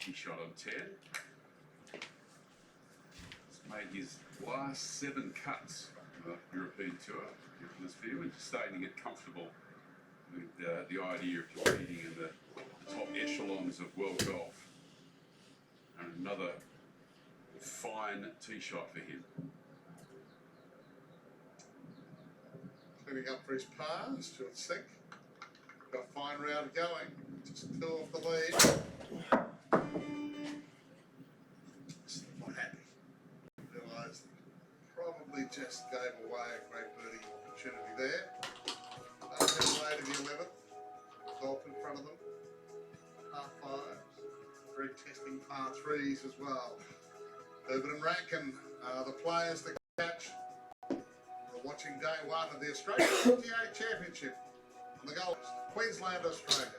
finishing shot on 10. He's made his last 7 cuts on the European Tour in this field and just starting to get comfortable with the idea of competing in the top echelons of world golf. And another fine tee shot for him. Cleaning up for his par, Stuart Sink. Got a fine round going, just 2 off the lead. Still not happy. Realised probably just gave away a great birdie opportunity there. They'll head away to the 11th. Golf in front of them. Par 5s. Very testing par 3s as well. Urban and Rankin are the players to catch. We're watching day 1 of the Australian PGA Championship on the Gold Coast, Queensland, Australia.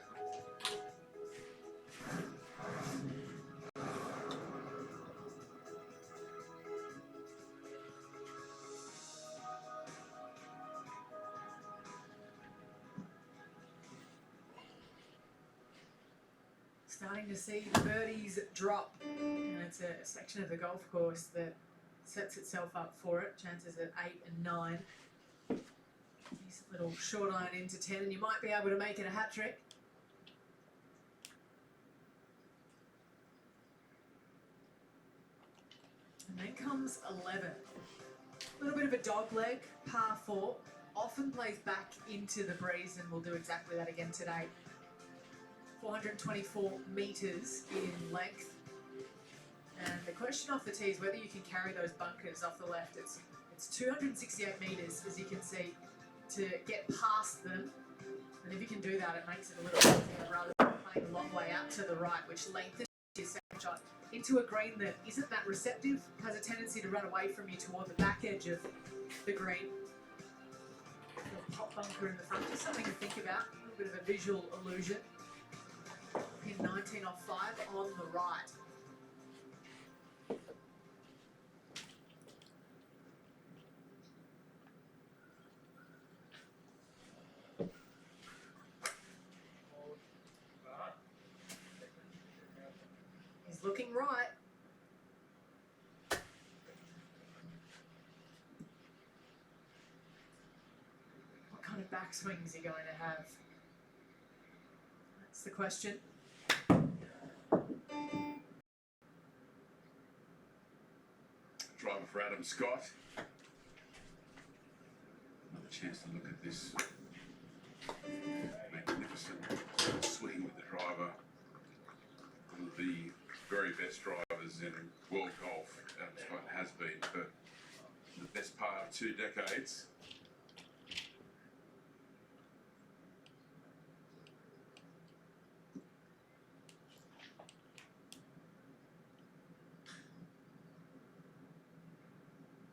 Starting to see the birdies drop, and it's a section of the golf course that sets itself up for it. Chances at 8 and 9. Decent little short iron into 10, and you might be able to make it a hat trick. And then comes 11. A little bit of a dog leg, par 4. Often plays back into the breeze, and we'll do exactly that again today. 424 metres in length. And the question off the tee is whether you can carry those bunkers off the left. It's 268 metres, as you can see, to get past them. And if you can do that, it makes it a little easier rather than playing a long way out to the right, which lengthens your second shot into a green that isn't that receptive, has a tendency to run away from you toward the back edge of the green. The top bunker in the front, just something to think about, a little bit of a visual illusion. Pin 19 off 5 on the right. He's looking right. What kind of backswing is he going to have? That's the question. Driver for Adam Scott. Another chance to look at this magnificent swing with the driver. One of the very best drivers in world golf, Adam Scott has been for the best part of 2 decades.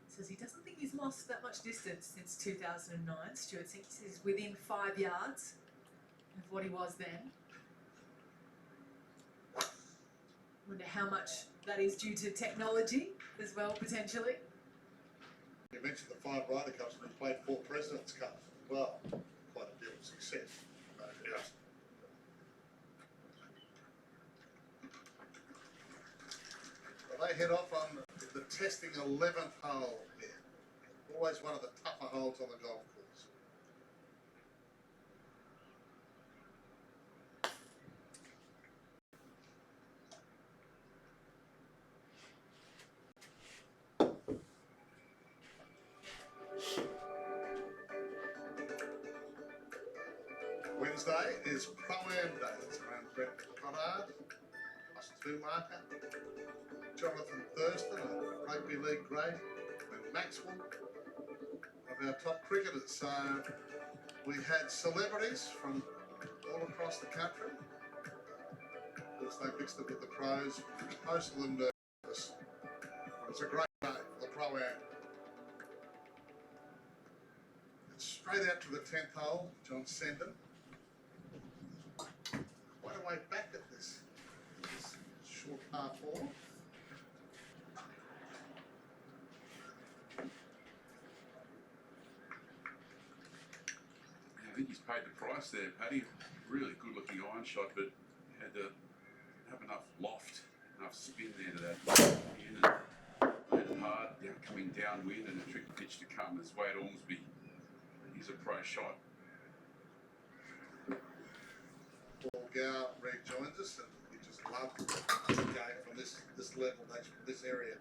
Says he doesn't think he's lost that much distance since 2009. Stuart thinks he's within 5 yards of what he was then. Wonder how much that is due to technology as well, potentially. You mentioned the 5 Ryder Cups, and he played 4 President's Cups as well. Quite a deal of success. Yes. Well, they head off on the testing 11th hole here. Always one of the tougher holes on the golf course. Wednesday is Pro-Am Day. That's around Brett Goddard, +2 marker. Jonathan Thurston, a rugby league great, and Maxwell, one of our top cricketers. So we had celebrities from all across the country. Of course, they mixed it with the pros. Most of them nervous. It's a great day for the Pro-Am. It's straight out to the 10th hole, John Sendon. Quite a way back at this short par 4. I think he's paid the price there, Paddy. Really good looking iron shot, but had to have enough loft spin there to that pin and made it hard, coming downwind and a tricky pitch to come. As Wade Ormsby, he's a pro shot. Paul Gow rejoins us, and we just love the game from this level, actually, from this area.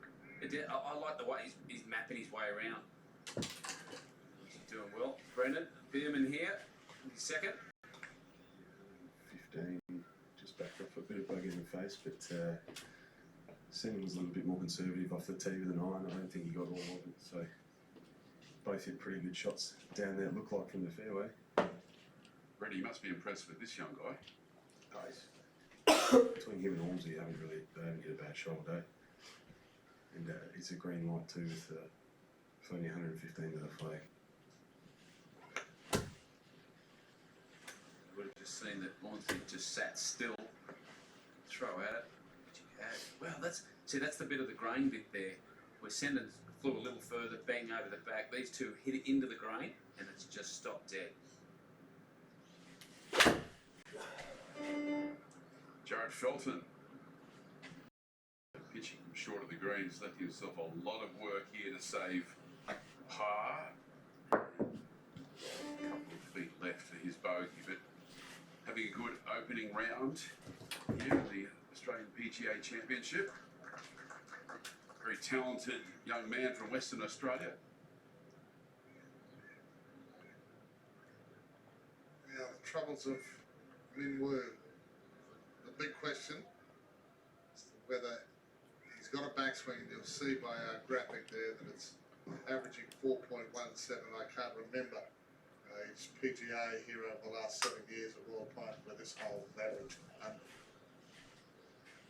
I like the way he's mapping his way around. He's doing well. Brendan Bierman here, he's second. 15, just backed off a bit of bug in the face, but Seaman was a little bit more conservative off the tee with an iron. I don't think he got all of it, so both hit pretty good shots down there, it looked like, from the fairway. Brady, you must be impressed with this young guy. Between him and Ormsby, they haven't hit a bad shot all day. And it's a green light too, with only 115 to the flag. You would have just seen that Ormsby just sat still, throw at it. Well, that's the bit of the grain bit there. Where Sendon flew a little further, bang over the back. These two hit it into the grain, and it's just stopped dead. Jared Felton, pitching from short of the greens, left himself a lot of work here to save par. A couple of feet left for his bogey, but having a good opening round here in the Australian PGA Championship. Very talented young man from Western Australia. Now, the troubles of Min Woo. The big question is whether he's got a backswing, and you'll see by our graphic there that it's averaging 4.17. I can't remember his PGA here over the last 7 years of World Playing where this hole is average under.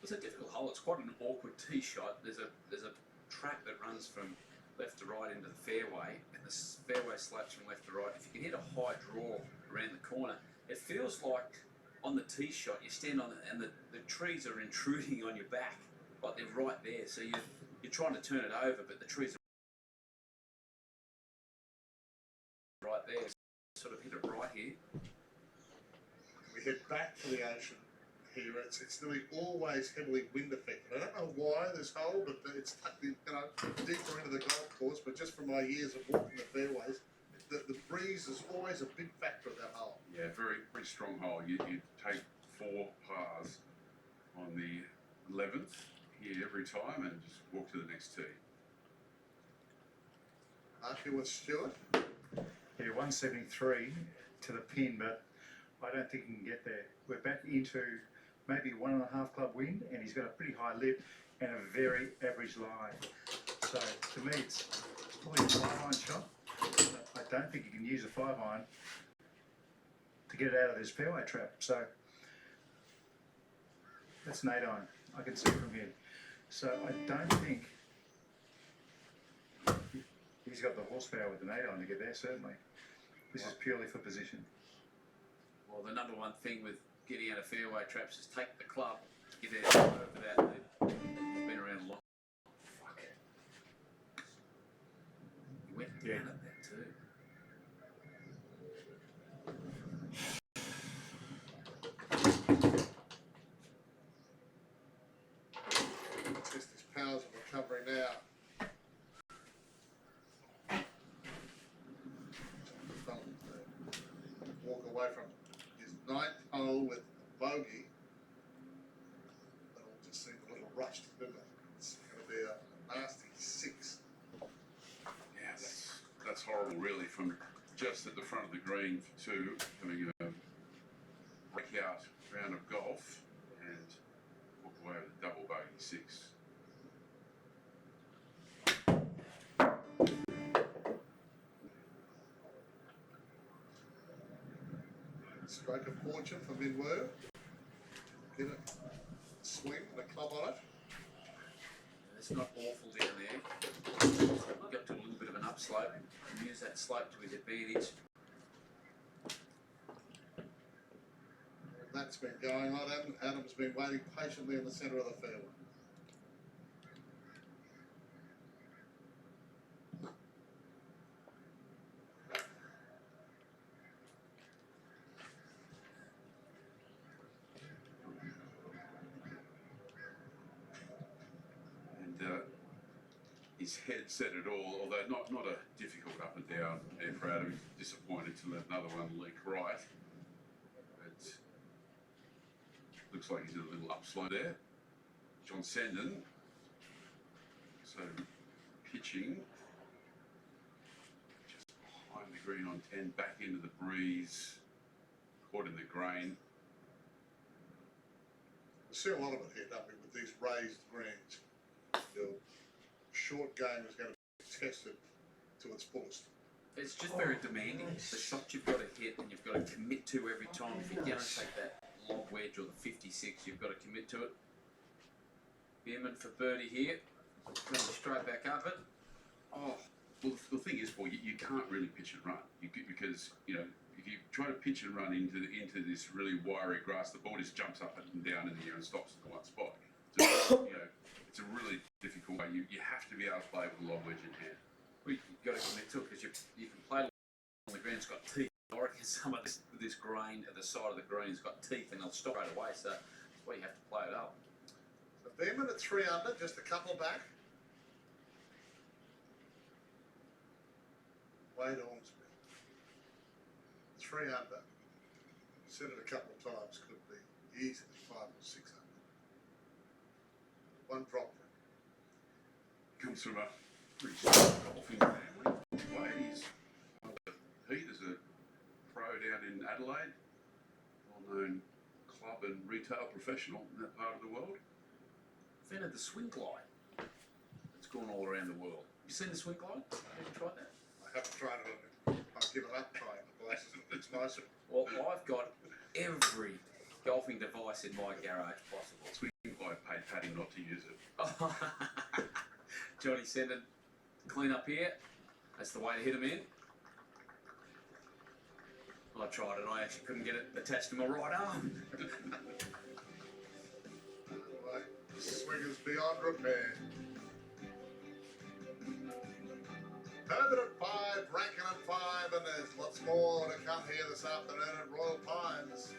It's a difficult hole. It's quite an awkward tee shot. There's a track that runs from left to right into the fairway, and the fairway slopes from left to right. If you can hit a high draw around the corner, it feels like on the tee shot you stand on it and the trees are intruding on your back, like they're right there. So you're trying to turn it over, but the trees are right there. Sort of hit it right here. We head back to the ocean here. It's nearly always heavily wind affected. I don't know why this hole, but it's deeper into the golf course. But just from my years of walking the fairways, the breeze is always a big factor of that hole. Yeah, very, very strong hole. You take 4 pars on the 11th here every time and just walk to the next tee. Archie with Stewart. Yeah, 173 to the pin, but I don't think he can get there. We're back into maybe 1.5 club wind, and he's got a pretty high lip and a very average lie. So to me, it's probably a 5-iron shot. But I don't think he can use a 5-iron to get it out of this fairway trap. So that's an 8-iron. I can see from here. So I don't think he's got the horsepower with an 8-iron to get there, certainly. This is purely for position. Well, the number one thing with getting out of fairway traps is take the club, get out over that lip. It's been around a long. Fuck. You went down at that too. Test his powers of recovery now. Walk away from his 9th hole with a bogey. That all just seemed a little rushed, didn't it? It's going to be a nasty 6. Yeah, that's horrible, really, from just at the front of the green to having a breakout round of golf and walk away with a double bogey 6. Stroke of fortune for Min Woo. Get a swing and a club on it. It's not awful down there. Got to a little bit of an upslope and use that slope to his advantage. That's been going on. Adam's been waiting patiently in the centre of the fairway. his head set at all, although not a difficult up and down air for Adam. He's disappointed to let another one leak right. But looks like he's in a little upslope there. John Sandon, so pitching just behind the green on 10, back into the breeze, caught in the grain. We see a lot of it here, don't we, with these raised greens. Your short game is going to be tested to its fullest. It's just very demanding. The shot you've got to hit and you've got to commit to every time. If you're going to take that long wedge or the 56, you've got to commit to it. Bierman for birdie here. Going straight back up it. Oh, well, the thing is, Paul, you can't really pitch and run because if you try to pitch and run into this really wiry grass, the ball just jumps up and down in the air and stops in one spot. So, it's a really difficult way. You have to be able to play with a long wedge in hand. Well, you've got to commit to it because you can play on the green. It's got teeth. I reckon some of this grain at the side of the green has got teeth and they'll stop right away. So that's why you have to play it up. So Beeman at 3 under, just a couple back. Wade Ormsby. 3 under. Said it a couple of times, could be easily 5 or 6 under. One drop. Comes from a pretty strong golfing family. Wade is Pete is a pro down in Adelaide, well-known club and retail professional in that part of the world. Invented the swing glide. It's gone all around the world. You seen the swing glide? Have you tried that? I haven't tried it. I've given up trying the glasses. It's nicer. Well, I've got every golfing device in my garage possible. Swing glide paid Paddy not to use it. Johnny Sendon, clean up here. That's the way to hit him in. I tried it. I actually couldn't get it attached to my right arm. Anyway, swingers beyond repair. Herbert at 5, Rankin at 5, and there's lots more to come here this afternoon at Royal Pines.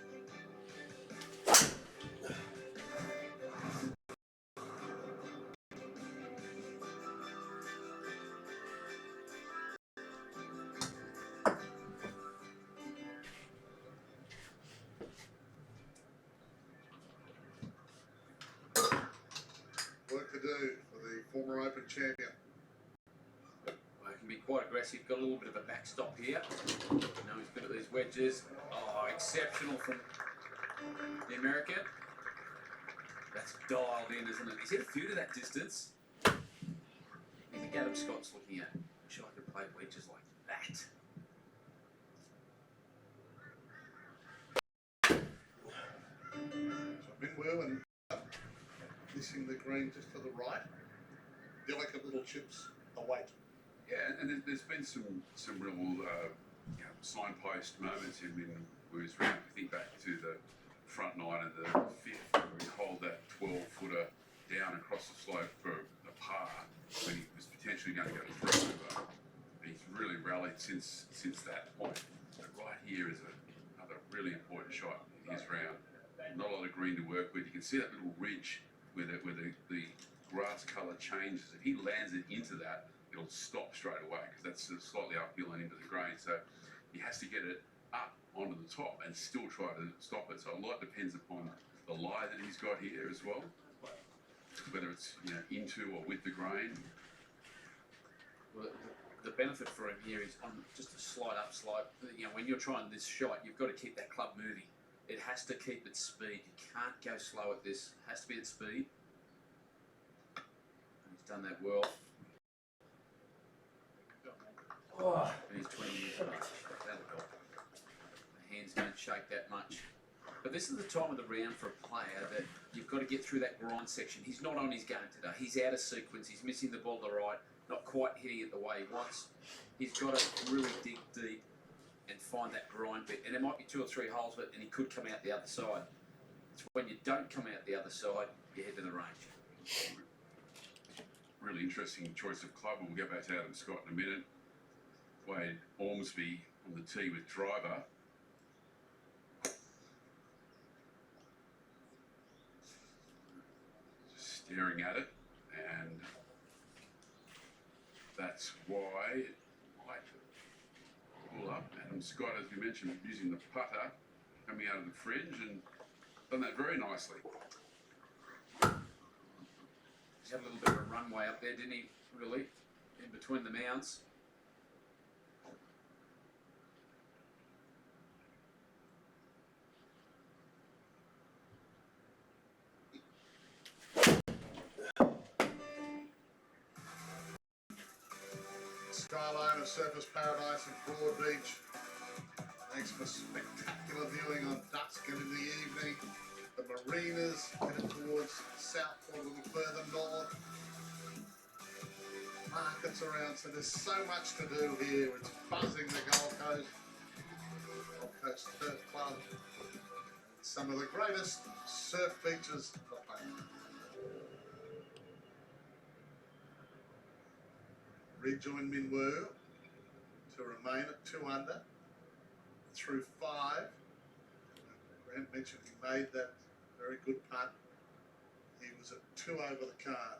Work to do for the former Open champion. Well, it can be quite aggressive. Got a little bit of a backstop here. He's good at these wedges. Oh, exceptional from the American. That's dialed in, isn't it? He's hit a few to that distance. I think Adam Scott's looking at. Wish I could play wedges like that. So Minwoo and missing the green just to the right. Delicate little chips await. Yeah, and there's been some real signpost moments in Minwoo's round. I think back to the front 9 of the 5th, where he holed that 12-footer down across the slope for a par when he was potentially going to go through. He's really rallied since that point. But right here is another really important shot in his round. Not a lot of green to work with. You can see that little ridge where the grass colour changes. If he lands it into that, it'll stop straight away because that's slightly uphill and into the grain. So he has to get it up onto the top and still try to stop it. So a lot depends upon the lie that he's got here as well, whether it's into or with the grain. Well, the benefit for him here is on just a slight upslope. When you're trying this shot, you've got to keep that club moving. It has to keep its speed. You can't go slow at this. It has to be at speed. And he's done that well. Oh. And he's 20 years of age. That'll help. The hands don't shake that much. But this is the time of the round for a player that you've got to get through that grind section. He's not on his game today. He's out of sequence. He's missing the ball to the right. Not quite hitting it the way he wants. He's got to really dig deep and find that grind bit. And there might be 2 or 3 holes, but and he could come out the other side. It's when you don't come out the other side, you head to the range. Really interesting choice of club. We'll go back to Adam Scott in a minute. Wade Ormsby on the tee with driver. Just staring at it, and that's why I pull up. Adam Scott, as we mentioned, using the putter, coming out of the fringe and done that very nicely. He had a little bit of a runway up there, didn't he? Really, in between the mounds. Skyline of Surfers Paradise in Broadbeach makes for spectacular viewing on dusk and in the evening. The marinas headed towards Southport, a little further north. Markets around, so there's so much to do here. It's buzzing the Gold Coast Surf Club. Some of the greatest surf beaches on the planet. Rejoin Minwoo to remain at 2 under through 5. Grant mentioned he made that very good putt. He was at 2 over the card.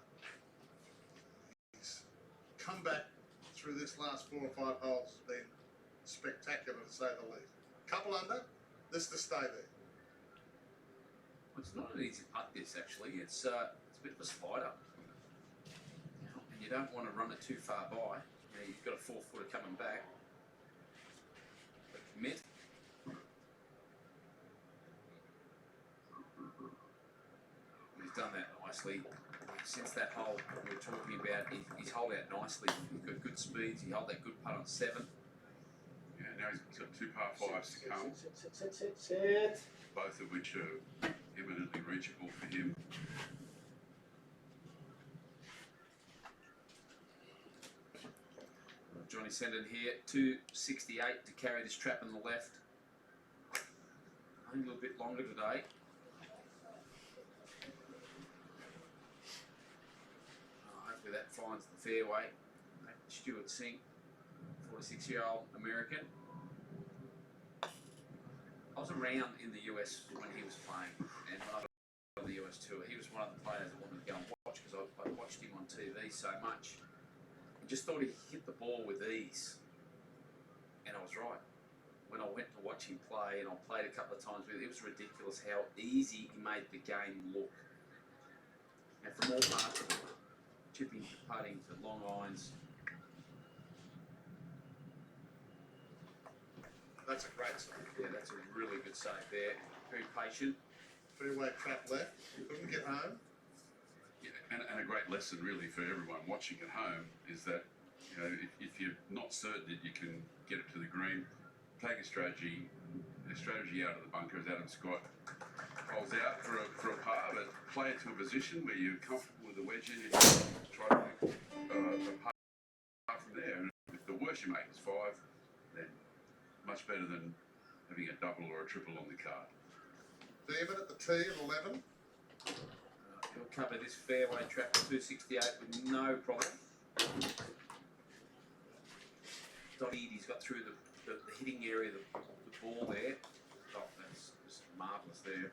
He's come back through this last 4 or 5 holes has been spectacular to say the least. Couple under, this to stay there. Well, it's not an easy putt, this actually. It's a bit of a spider. And you don't want to run it too far by. You know, you've got a 4-footer coming back. But commit. He's done that nicely. Since that hole we were talking about, he's holed out nicely. He's got good speeds. He held that good putt on 7. Yeah, now he's got 2 par 5s to come, Sit. both of which are eminently reachable for him. Johnny Sendon here, 268 to carry this trap on the left. Only a little bit longer today. Hopefully that finds the fairway. Stuart Singh, 46-year-old American. I was around in the US when he was playing, and when I was on the US tour, he was one of the players I wanted to go and watch because I watched him on TV so much. Just thought he hit the ball with ease, and I was right. When I went to watch him play, and I played a couple of times with him, it was ridiculous how easy he made the game look. And from all parts of it, chipping to putting to long irons. That's a great save. Yeah, that's a really good save there. Very patient. Fairway trap left, couldn't get home. Yeah, and a great lesson really for everyone watching at home is that, you know, if you're not certain that you can get it to the green, take a strategy out of the bunker, as Adam Scott holds out for a par, but play it to a position where you're comfortable with the wedge in and try to make a par from there. And if the worst you make is 5, then much better than having a double or a triple on the card. Demon at the tee at 11. He'll cover this fairway trap at 268 with no problem. He's got through the hitting area, the ball there. Oh, that's just marvellous there.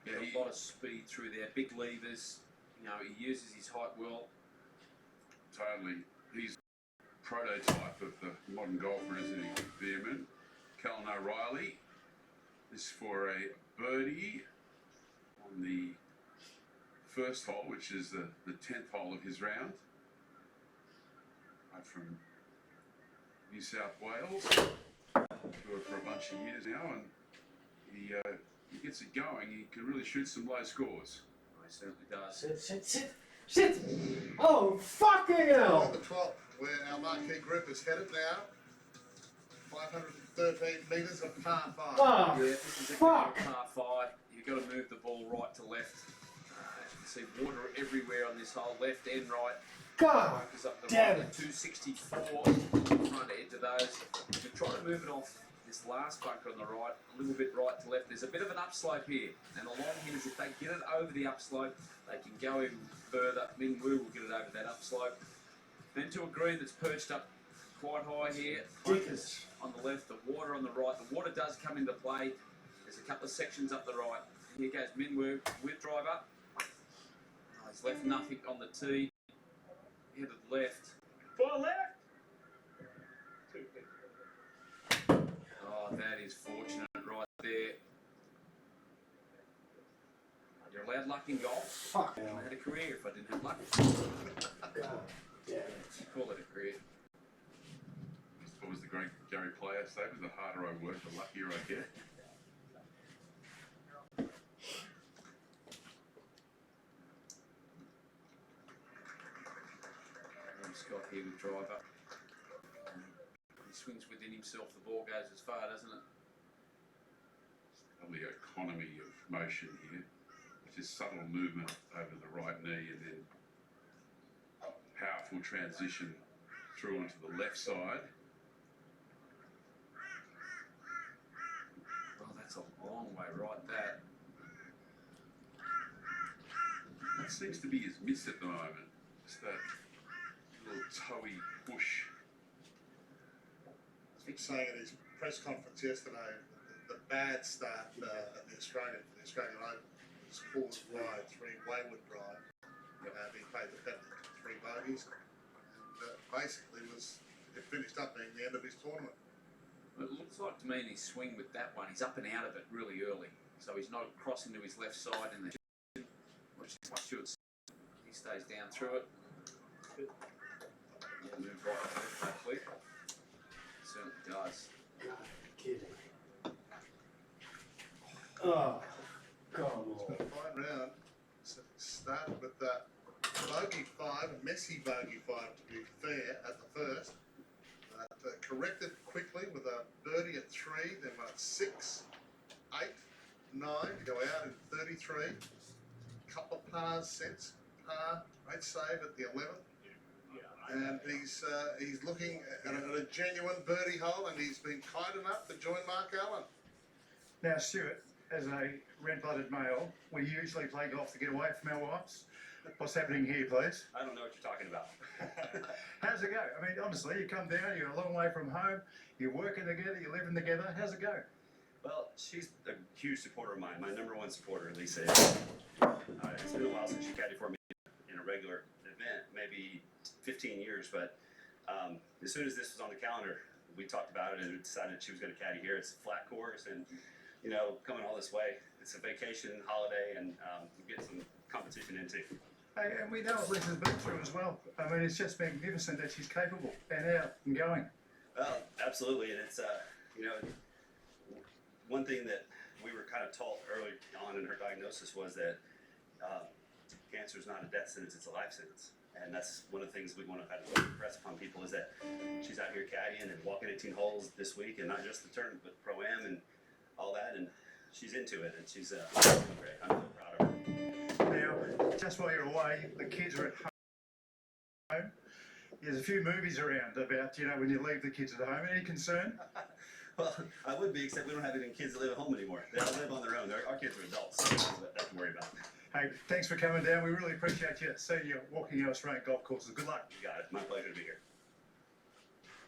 Yeah, a lot of speed through there, big levers. You know, he uses his height well. Totally. He's prototype of the modern golfer, isn't he? Veerman. Callan O'Reilly. This is for a birdie on the first hole, which is the 10th hole of his round. Right from New South Wales. Toured for a bunch of years now, and he gets it going. He can really shoot some low scores. He certainly does. Sit. Oh, fucking hell. On the 12th, where our marquee group is headed now. 513 metres of par 5. Oh, Yeah, this is a fuck. par 5. You've got to move the ball right to left. As you can see, water everywhere on this hole, left and right. God Focus up the damn right, it. 264 front edge of those. You try to move it off this last bunker on the right, a little bit right to left. There's a bit of an upslope here, and along here, if they get it over the upslope, they can go even further. Minwoo will get it over that upslope. Then to a green that's perched up quite high here. Focus on the left, the water on the right. The water does come into play. There's a couple of sections up the right. Here goes Minwoo with driver. He's left nothing on the tee. headed left. Ball left. Oh, that is fortunate right there. You're allowed luck in golf. Fuck I hell. had a career if I didn't have luck. God damn it. Call it a career. What was the great Gary Player say? The harder I work, the luckier I get. Scott here with driver. He swings within himself, the ball goes as far, doesn't it? Probably economy of motion here. Just subtle movement over the right knee and then powerful transition through onto the left side. Well, that's a long way right, that. That seems to be his miss at the moment. Just that little toey push. He was saying at his press conference yesterday, the bad start at the Australian Open was 4 wide, 3 wayward drive, and he paid the penalty, 3 bogeys, and basically it finished up being the end of his tournament. It looks like to me in his swing with that one, he's up and out of it really early. So he's not crossing to his left side in the which is what Stuart. He stays down through it. He'll move right to left, hopefully. Certainly does. God, kidding. Oh, come on. Fine round. So started with that bogey 5, a messy bogey 5 to be fair at the first. Corrected quickly with a birdie at 3, then went 6, 8, 9 to go out in 33. Couple of pars since, par, great save at the 11th. And he's looking at a genuine birdie hole, and he's been kind enough to join Mark Allen. Now, Stuart, as a red-blooded male, we usually play golf to get away from our wives. What's happening here, please? I don't know what you're talking about. How's it go? I mean, honestly, you come down, you're a long way from home, you're working together, you're living together. How's it go? Well, she's a huge supporter of mine, my #1 supporter, Lisa. It's been a while since she caddied for me in a regular event, maybe 15 years, but as soon as this was on the calendar, we talked about it and we decided she was going to caddy here. It's a flat course, and you know, coming all this way, it's a vacation holiday, and you get some competition into. Hey, and we know what Lisa's been through as well. I mean, it's just magnificent that she's capable and out and going. Well, absolutely, and it's you know, one thing that we were kind of taught early on in her diagnosis was that cancer is not a death sentence; it's a life sentence. And that's one of the things we want to impress upon people is that she's out here caddying and walking 18 holes this week, and not just the tournament, but Pro-Am and all that, and she's into it, and she's doing great. I'm really proud of her. Now, just while you're away, the kids are at home. There's a few movies around about, you know, when you leave the kids at home. Any concern? Well, I would be, except we don't have any kids that live at home anymore. They all live on their own. Our kids are adults, so that's what I have to worry about. Hey, thanks for coming down. We really appreciate you seeing you walking our Australian golf courses. Good luck. You got it. My pleasure to be here.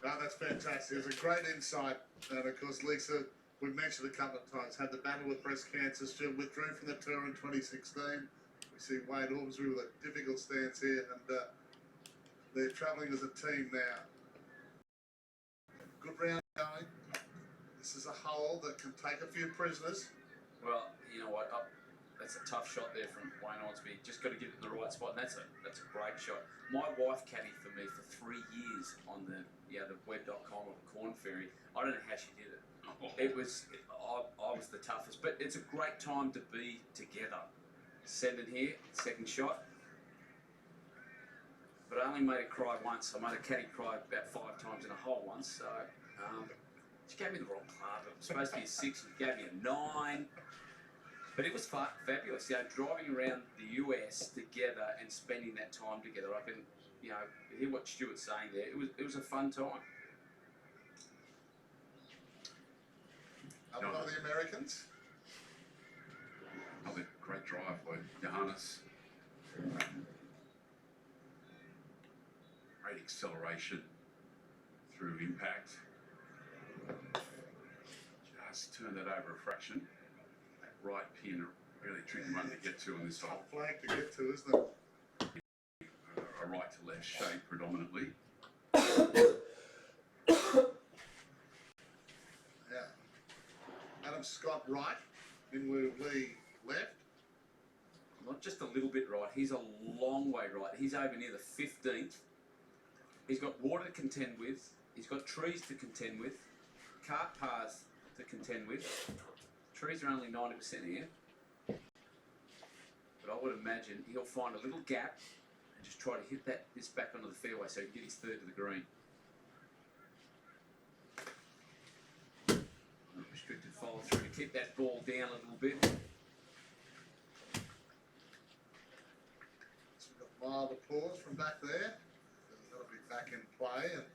No, that's fantastic. It's a great insight. And of course, Lisa, we've mentioned a couple of times, had the battle with breast cancer. She withdrew from the tour in 2016. We see Wade Ormsby with a difficult stance here, and they're travelling as a team now. Good round going. This is a hole that can take a few prisoners. Well, you know what? That's a tough shot there from Wayne Ormsby. Just got to get it in the right spot, and that's a great shot. My wife caddied for me for 3 years on the web.com or the Corn Ferry. I don't know how she did it. I was the toughest, but it's a great time to be together. Send it here, second shot. But I only made her cry once. I made a caddy cry about 5 times in a hole once. So she gave me the wrong club. It was supposed to be a 6. She gave me a 9. But it was fabulous, you know, driving around the US together and spending that time together. I can, you know, hear what Stuart's saying there. It was a fun time. One of the Americans. Another great drive by Johannes. Great acceleration through impact. Just turned that over a fraction. That right pin, a really tricky one to get to on this hole. Tough flag to get to, isn't it? a right to left shape predominantly. Yeah. Adam Scott right, Minwoo Lee left. Not just a little bit right, he's a long way right. He's over near the 15th. He's got water to contend with. He's got trees to contend with. Cart paths to contend with. Trees are only 90% here. But I would imagine he'll find a little gap and just try to hit this back onto the fairway so he can get his third to the green. Restricted follow through to keep that ball down a little bit. So we've got mild applause from back there. That'll be back in play. And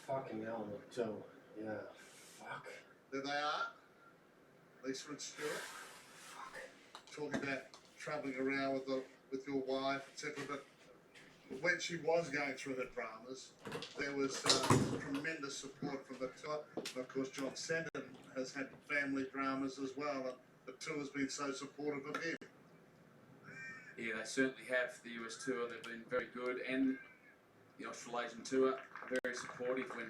Fucking hell, look, Joe. Yeah. Fuck. there they are, Lisa and Stuart. Talking about travelling around with your wife, etc. But when she was going through her dramas, there was tremendous support from the tour. And of course, John Sandon has had family dramas as well, and the tour's been so supportive of him. Yeah, they certainly have. The US Tour, they've been very good, and the Australasian Tour are very supportive when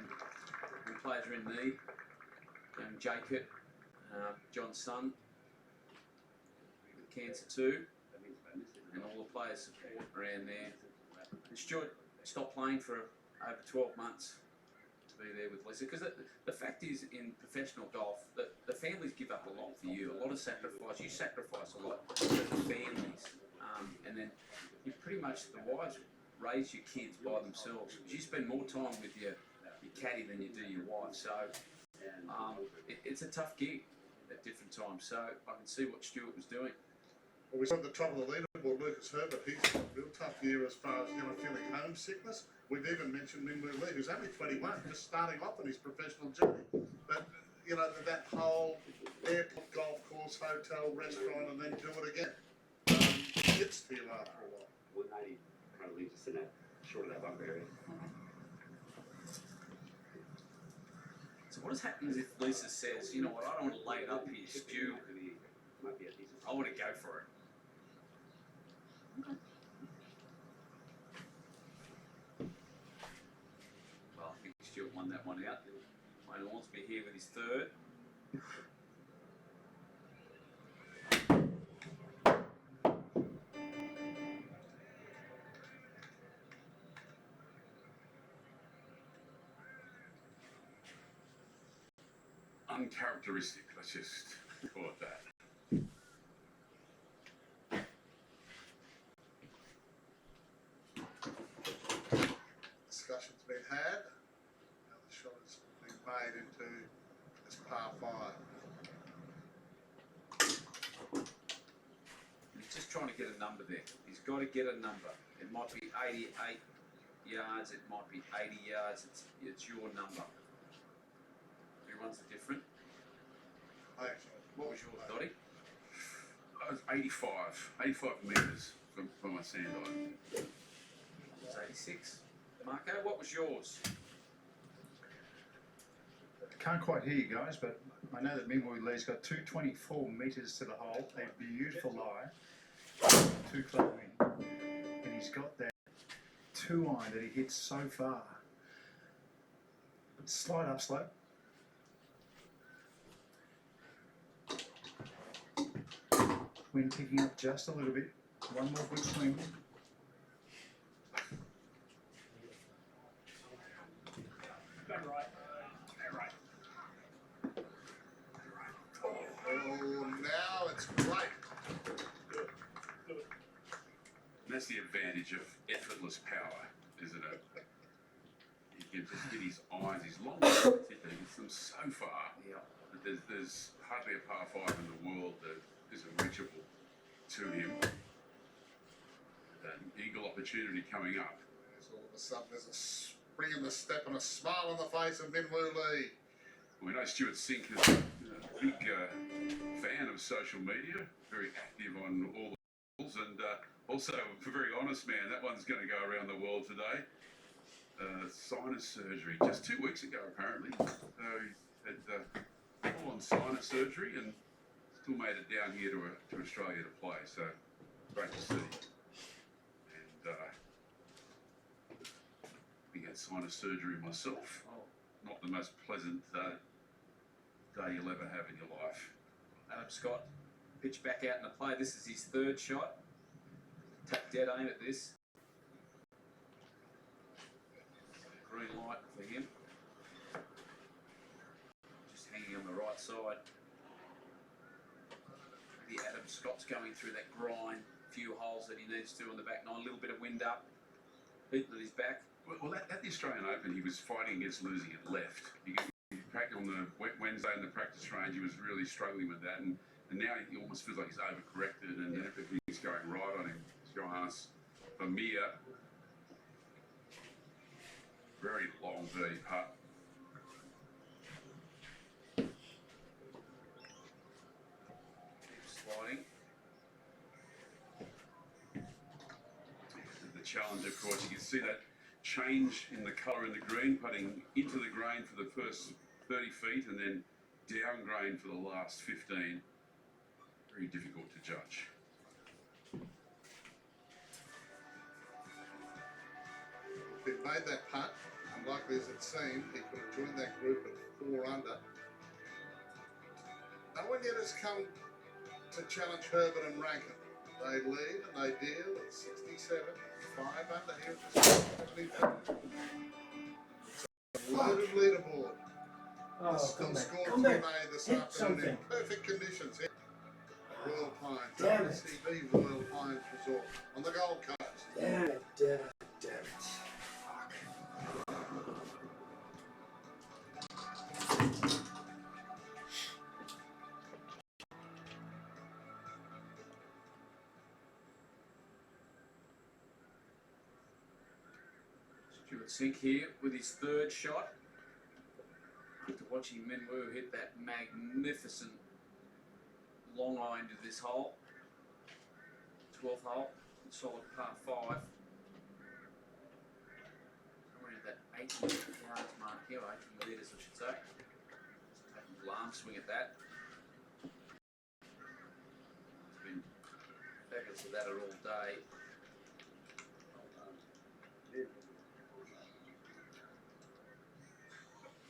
players are in need. Jacob, John's son, with cancer too, and all the players support around there. And Stuart stopped playing for over 12 months to be there with Lisa, because the fact is, in professional golf, that the families give up a lot for you, a lot of sacrifice. You sacrifice a lot for the families, and then you pretty much, the wives raise your kids by themselves, because you spend more time with your caddy than you do your wife. So it's a tough gig at different times. So I can see what Stuart was doing. Well, we saw at the top of the leaderboard, Lucas Herbert. He's got a real tough year as far as feeling homesickness. We've even mentioned Minwoo Lee, who's only 21, just starting off in his professional journey. But that whole airport, golf course, hotel, restaurant, and then do it again. Gets to you after a while. 190 kind of leaves us in that short of that bumper area. So what happens if Lisa says, you know what, I don't want to lay it up here, Stu, Might be a decent. I want to go for it? Well, I think Stuart won that one out. Wayne wants to be here with his third. Uncharacteristic, let's just call it that. Discussion's been had. Now the shot has been made into this par 5. He's just trying to get a number there. He's got to get a number. It might be 88 yards, it might be 80 yards, it's your number. Everyone's different. What was yours, Dottie? I was 85 metres from my sand eye. It was 86. Marco, what was yours? Can't quite hear you guys, but I know that Minwoo Lee's got 224 metres to the hole, a beautiful lie, 2 club win, and he's got that 2-iron that he hits so far. Slide up slope. Wind ticking up just a little bit. One more good swing. Oh, now it's great. And that's the advantage of effortless power, isn't it? You can just get his eyes, his long ones, he gets them so far. Yeah. That there's hardly a par 5 in the world that isn't reachable to him. An eagle opportunity coming up. All of a sudden there's a spring in the step and a smile on the face of Minwoo Lee. We know Stuart Sink is a big fan of social media, very active on all the levels, and also a very honest man. That one's going to go around the world today. Sinus surgery just 2 weeks ago, apparently. He had full-on sinus surgery and still made it down here to Australia to play. So great to see. And we had sinus surgery myself. Oh, Not the most pleasant day you'll ever have in your life. Adam Scott pitched back out in the play. This is his third shot. Take dead aim at this. Green light for him. Just hanging on the right side. The Adam Scott's going through that grind. Few holes that he needs to on the back nine. A little bit of wind up. Beating at his back. Well, at the Australian Open, he was fighting against losing it left. He practiced on the Wednesday in the practice range. He was really struggling with that, and now he almost feels like he's overcorrected, and everything's going right on him. Johannes Vermeer, very long birdie putt. Keeps sliding. The challenge, of course, you can see that change in the colour in the green, putting into the grain for the first 30 feet and then down grain for the last 15. Very difficult to judge. If he'd made that putt, unlikely as it seemed, he could have joined that group at 4 under. No one yet has come to challenge Herbert and Rankin. They lead and they deal at 67, 5 under here at the 72. It's a loaded leaderboard. Oh, There's still come back. scores Come to be back. made this Hit afternoon in something. perfect conditions here. Royal Pines, Damn it. WCB Royal Pines Resort on the Gold Coast. Damn it, damn it, damn it. Fuck. Stuart Sink here with his third shot. After watching Minwoo hit that magnificent long iron to this hole. 12th hole, solid par 5. Somewhere at that 80 yards mark here, 80 metres I should say. Taking a arm swing at that. It's been fabulous with that all day.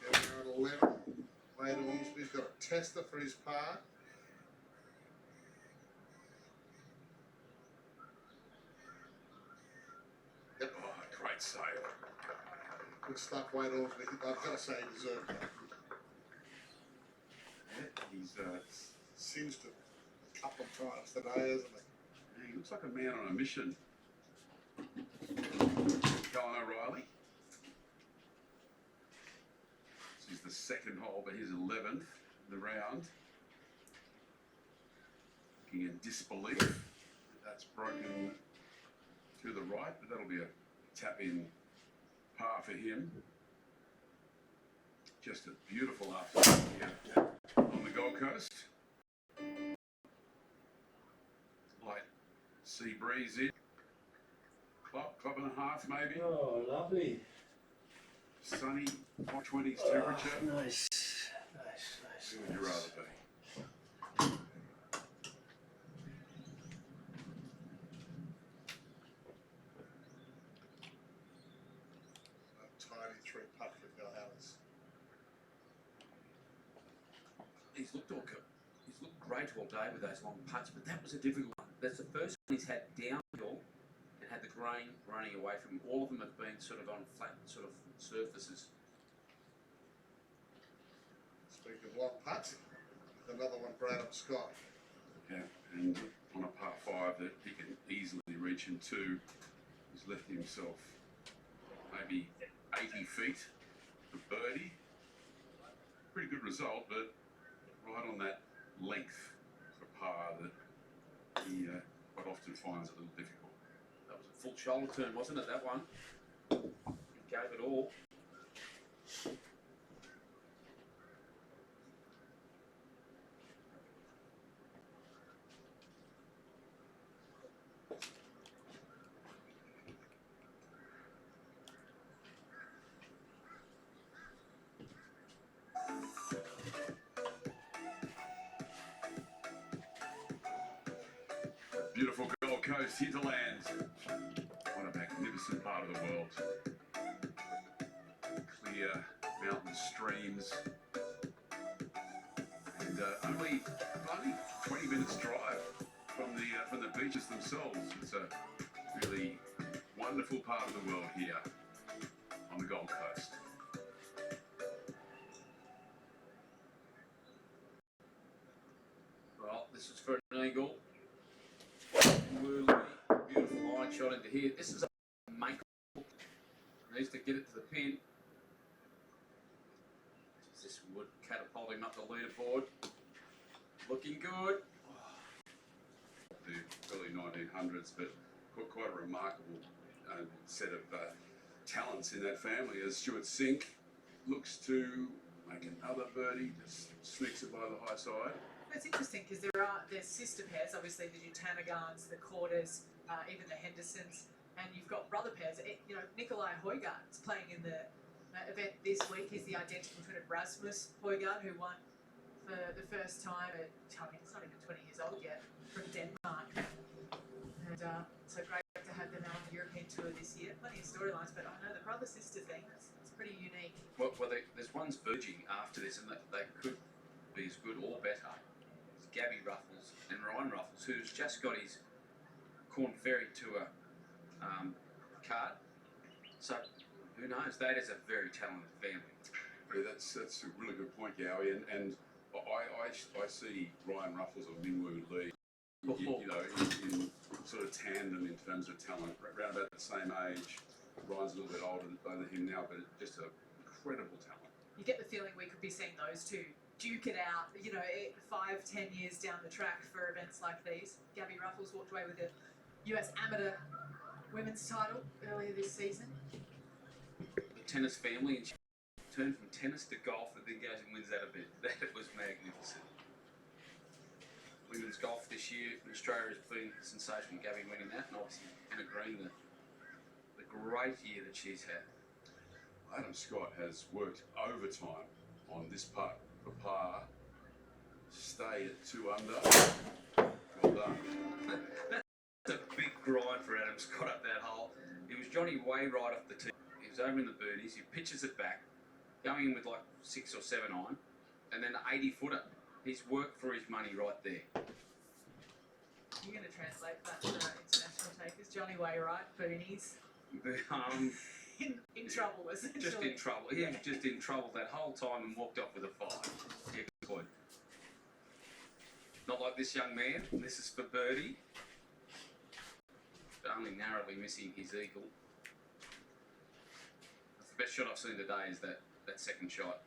We're at 11. Wade Ormsby's got a tester for his par. Yep. Oh, great save. Good stuff, Wade Ormsby. I've got to say he deserved that. Yeah, he's Singed it a couple of times today, hasn't he? he looks like a man on a mission. Colin O'Reilly. This is the second hole, but he's 11th in the round. Looking in disbelief. That's broken to the right, but that'll be a tap in par for him. Just a beautiful afternoon here on the Gold Coast. Light sea breeze in. Club and a half maybe. Oh, lovely. Sunny, high 20s temperature. Oh, nice. Nice. Who would you rather be? A tidy 3 putt for Phil Harris. He's looked great all day with those long putts, but that was a difficult one. That's the first one he's had downhill and had the grain running away from him. All of them have been sort of on flat sort of surfaces. Speaking of long putts, another one for Adam Scott. Yeah, and on a par 5 that he can easily reach into, he's left himself maybe 80 feet for birdie. Pretty good result, but right on that length for par that he quite often finds it a little difficult. That was a full shoulder turn, wasn't it, that one? He gave it all. beautiful Gold Coast hinterland. What a magnificent part of the world. Clear mountain streams. And only 20 minutes drive from the beaches themselves. It's a really wonderful part of the world here on the Gold Coast. Well, this is for an eagle. Really beautiful line shot into here. This is a make. Needs to get it to the pin. This would catapult him up the leaderboard. Looking good. The early 1900s, but quite a remarkable set of talents in that family as Stuart Sink looks to make another birdie, just sneaks it by the high side. It's interesting because there's sister pairs, obviously the Jutanagans, the Corders, even the Hendersons, and you've got brother pairs. Nikolai Højgaard is playing in the event this week. He's the identical twin of Rasmus Højgaard, who won for the first time at, it's not even 20 years old yet, from Denmark. And so great to have them out on the European Tour this year. Plenty of storylines, but I know the brother-sister thing, it's pretty unique. Well, there's one's verging after this, and they could be as good or better. It's Gabby Ruffles and Ryan Ruffles, who's just got his Corn Ferry Tour card. So who knows? That is a very talented family. Yeah, that's a really good point, Gowie, and I see Ryan Ruffles or Minwoo Lee, in sort of tandem in terms of talent, around about the same age. Ryan's a little bit older than him now, but just an incredible talent. You get the feeling we could be seeing those two duke it out, 5-10 years down the track for events like these. Gabby Ruffles walked away with a US Amateur Women's title earlier this season. The tennis family, and she turned from tennis to golf and then goes and wins that event. That was magnificent. Women's golf this year in Australia has been sensational. Gabby winning that, and obviously Anna Green, the great year that she's had. Adam Scott has worked overtime on this part for par. Stay at 2 under. Well done. That's a big grind for Adam Scott up that hole. It was Johnny Way right off the tee. He was over in the birdies. He pitches it back, going in with like 6 or 7 on, and then an 80-footer. He's worked for his money right there. You're going to translate that for international takers. Johnny Way, right? Boonies. In trouble, essentially. Just in trouble. He was just in trouble that whole time and walked off with a 5. Yeah, good point. Not like this young man. This is for birdie. But only narrowly missing his eagle. That's the best shot I've seen today is that second shot.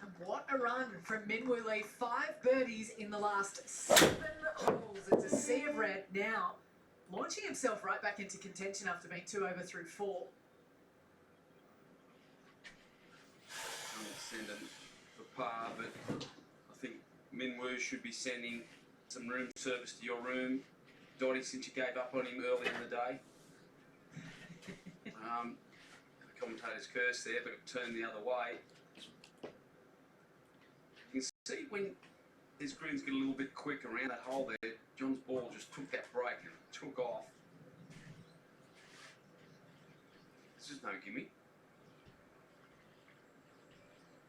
And what a run from Minwoo Lee. 5 birdies in the last 7 holes. It's a sea of red now. Launching himself right back into contention after being 2 over through 4. I'm going to send him for par, but I think Minwoo should be sending some room service to your room. Dottie, since you gave up on him early in the day. The commentator's curse there, but it turned the other way. You can see when his greens get a little bit quick around that hole there, John's ball just took that break and took off. This is no gimme.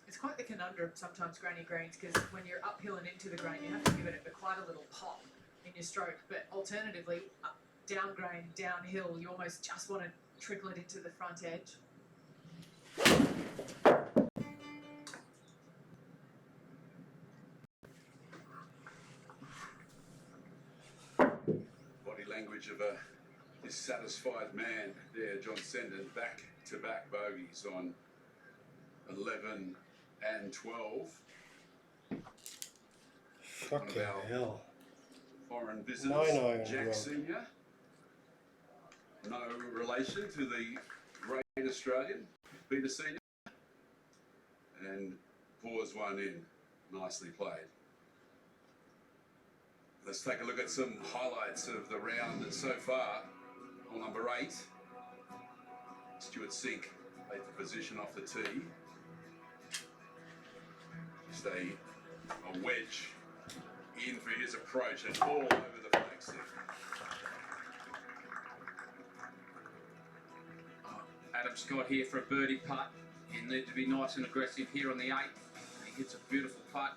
It's quite the conundrum sometimes, granny greens, because when you're uphill and into the grain, you have to give it quite a little pop in your stroke. But alternatively, down grain, downhill, you almost just want to trickle it into the front edge. Body language of a dissatisfied man there, John Senden. Back-to-back bogeys on 11 and 12. Fucking hell. Foreign visitors, No, Jack Rob. Senior. No relation to the great Australian, Peter Senior. And pours one in. Nicely played. Let's take a look at some highlights of the round so far. Hole number 8. Stuart Sink, 8th position off the tee. placed a wedge in for his approach and all over the flags. Adam Scott here for a birdie putt. You need to be nice and aggressive here on the 8th. He hits a beautiful putt,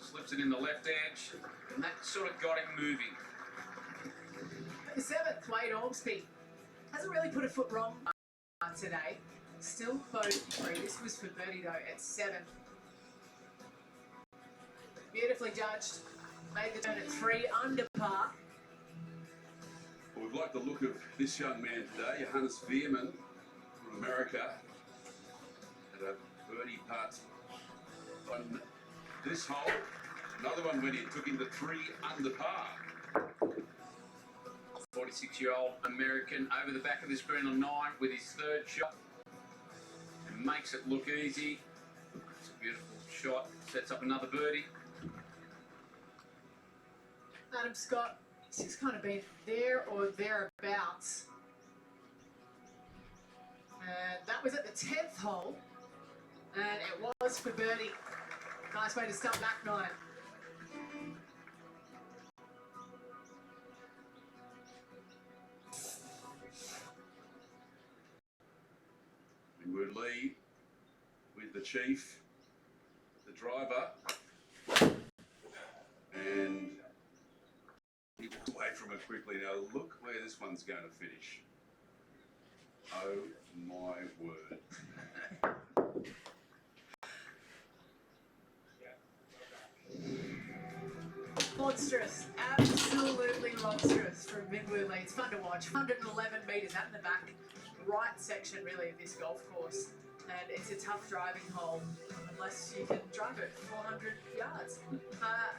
slips it in the left edge, and that sort of got him moving. The 7th, Wade Ormsby. Hasn't really put a foot wrong today. Still bogey free. This was for birdie though at 7. Beautifully judged. Made the turn at 3 under par. Well, we've liked the look of this young man today, Johannes Veerman from America. Had a birdie putt on this hole. Another one when he took him to 3 under par. 46-year-old American over the back of this green on 9 with his 3rd shot. And makes it look easy. It's a beautiful shot. Sets up another birdie. Adam Scott, he's just kind of been there or thereabouts. And that was at the 10th hole. And it was for birdie. Nice way to start back 9. And we'll lead with the chief, the driver, and he walked away from it quickly. Now look where this one's going to finish. Oh my word. Monstrous, absolutely monstrous from Minwoo Lee. It's fun to watch. 111 metres out in the back right section really of this golf course, and it's a tough driving hole unless you can drive it 400 yards.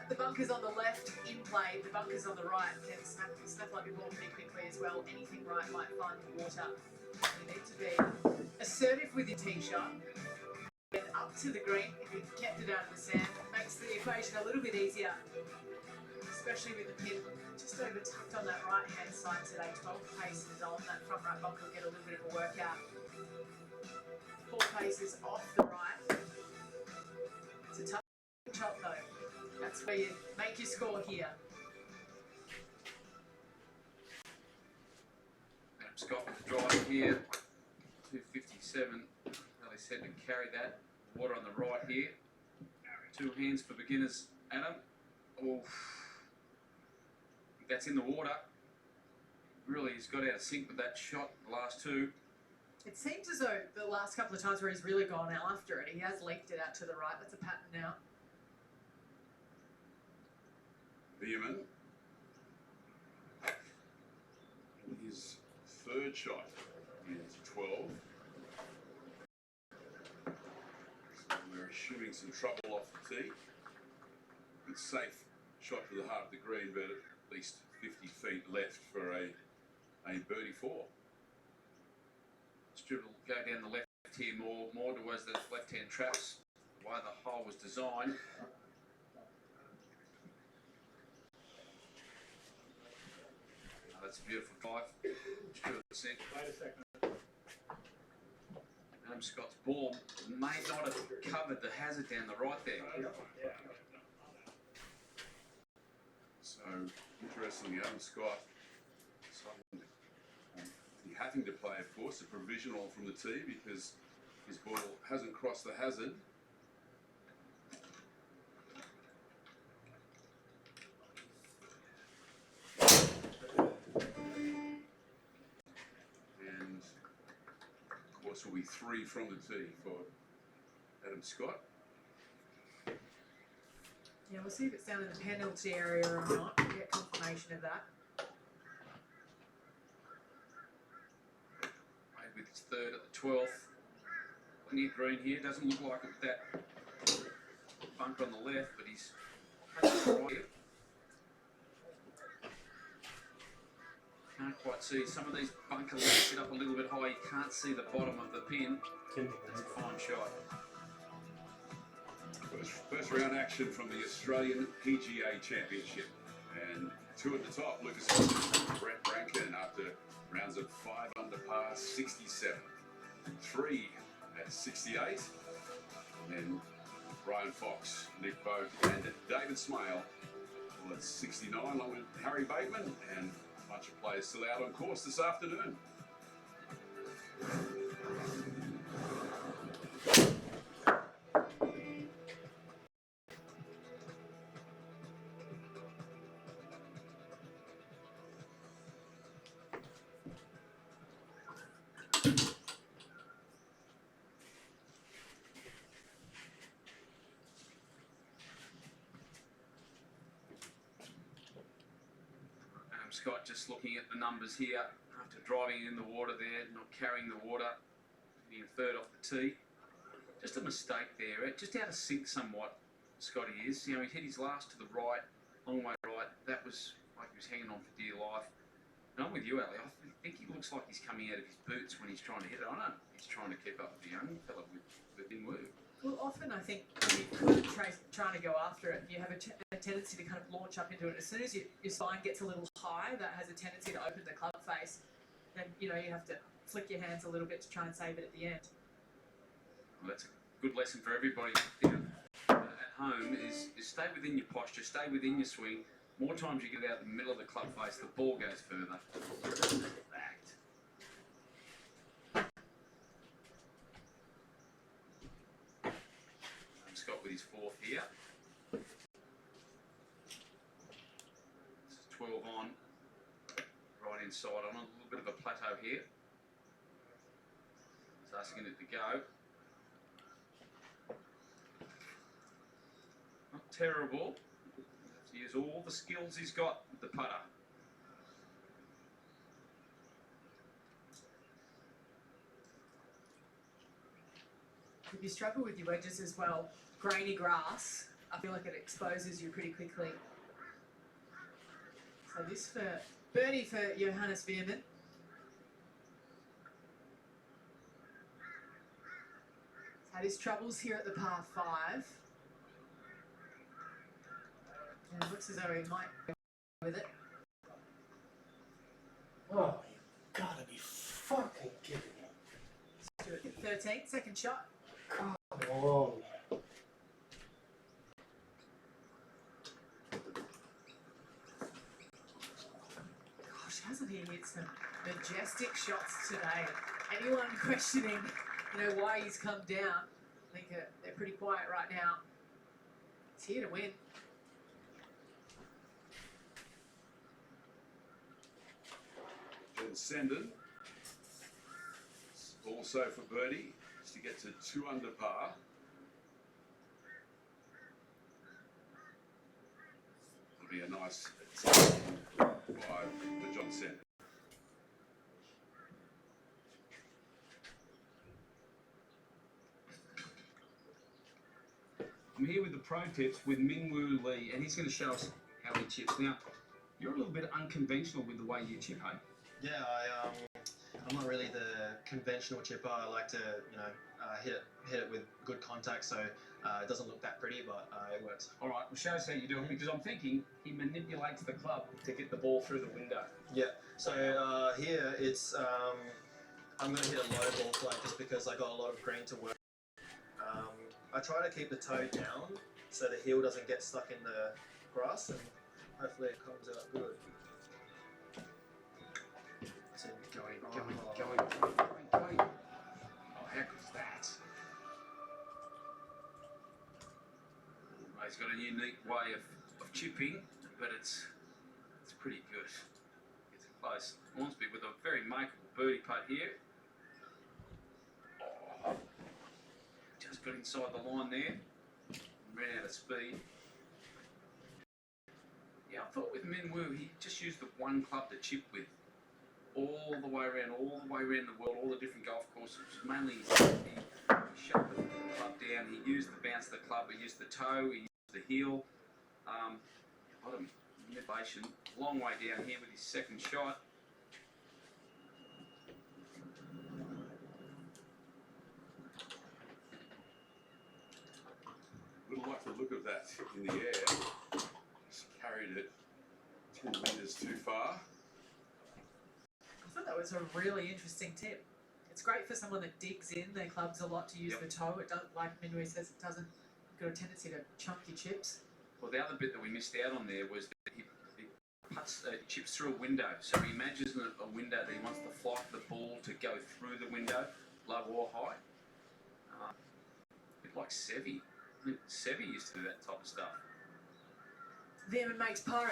The bunkers on the left in play, the bunkers on the right can snap like a ball pretty quickly as well. Anything right might find the water. You need to be assertive with your tee shot. Get up to the green if you kept it out of the sand. Makes the equation a little bit easier, especially with the pin just over tucked on that right hand side today. 12 paces on that front right bunker will get a little bit of a workout. 4 paces off the right. It's a tough shot though. That's where you make your score here. Adam Scott with the drive here. 257. Really said to carry that. Water on the right here. 2 hands for beginners, Adam. Oh, that's in the water. Really, he's got out of sync with that shot, the last 2. It seems as though the last couple of times where he's really gone out after it, he has leaked it out to the right. That's a pattern now. Veerman. His 3rd shot is 12. So we're shooting some trouble off the tee. It's safe shot to the heart of the green, but at least 50 feet left for a birdie 4. Stuart will go down the left here more towards the left-hand traps, the way the hole was designed. Oh, that's a beautiful drive. Stuart sent. Wait a second. Adam Scott's ball may not have covered the hazard down the right there. So, interestingly, Adam Scott having to play, of course, a provisional from the tee because his ball hasn't crossed the hazard. And, of course, will be 3 from the tee for Adam Scott. Yeah, we'll see if it's down in the penalty area or not. We'll get confirmation of that. With his 3rd at the 12th. Plenty of green here. Doesn't look like it, that bunker on the left, but he's right here. Can't quite see. Some of these bunker lefts sit up a little bit high. You can't see the bottom of the pin. That's a fine shot. First round action from the Australian PGA Championship. And 2 at the top, Lucas Brett Brankin after rounds of 5 under par, 67. 3 at 68. And then Brian Fox, Nick Boak, and David Smale. Well, it's 69 along with Harry Bateman, and a bunch of players still out on course this afternoon. Scott just looking at the numbers here after driving in the water there, not carrying the water, being third off the tee. Just a mistake there, just out of sync somewhat, Scotty is. You know, he hit his last to the right, long way right. That was like he was hanging on for dear life. And I'm with you, Ali. I think he looks like he's coming out of his boots when he's trying to hit it. I know he's trying to keep up with the young fella with Inwoo. Well, often I think when you're trying to go after it, you have a tendency to kind of launch up into it. As soon as your spine gets a little high, that has a tendency to open the club face. And, you know, you have to flick your hands a little bit to try and save it at the end. Well, that's a good lesson for everybody at home is stay within your posture, stay within your swing. More times you get out in the middle of the club face, the ball goes further. Act. Scott with his fourth here. This is 12 on, right inside on a little bit of a plateau here. He's asking it to go. Not terrible. He has to use all the skills he's got with the putter. If you struggle with your wedges as well, grainy grass, I feel like it exposes you pretty quickly. So this for birdie for Johannes Veerman. He's had his troubles here at the par 5. And it looks as though he might go with it. Oh, you gotta be fucking kidding me. Stuart at 13, second shot. Come on. Gosh, hasn't he hit some majestic shots today? Anyone questioning, you know, why he's come down, I think they're pretty quiet right now. He's here to win. John Sendon, also for birdie, just to get to 2 under par. It'll be a nice 5 for John Sendon. I'm here with the pro tips with Minwoo Lee, and he's going to show us how he chips. Now, you're a little bit unconventional with the way you chip, hey? Yeah, I'm not really the conventional chipper. I like to, you know, hit it with good contact, so it doesn't look that pretty, but it works. All right, well, show us how you do it, because I'm thinking he manipulates the club to get the ball through the window. Yeah. So here it's I'm going to hit a low ball flight just because I got a lot of green to work. I try to keep the toe down so the heel doesn't get stuck in the grass, and hopefully it comes out good. So Going. Oh, how good's that? He's got a unique way of chipping, but it's pretty good. Gets it close. Hornsby with a very makeable birdie putt here. Oh, just got inside the line there. Ran out of speed. Yeah, I thought with Minwoo, he just used the one club to chip with. All the way around the world, all the different golf courses. Mainly he shut the club down, he used the bounce of the club, he used the toe, he used the heel. A lot of manipulation. Long way down here with his second shot. Wouldn't like the look of that in the air. Just carried it 10 metres too far. I thought that was a really interesting tip. It's great for someone that digs in their clubs a lot to use the toe. It doesn't, like Minwoo says, it doesn't got a tendency to chunk your chips. Well, the other bit that we missed out on there was that he chips through a window. So he imagines a window that he wants the flight of the ball to go through the window, low or high. A bit like Sevi. I mean, Sevi used to do that type of stuff. Veerman makes par.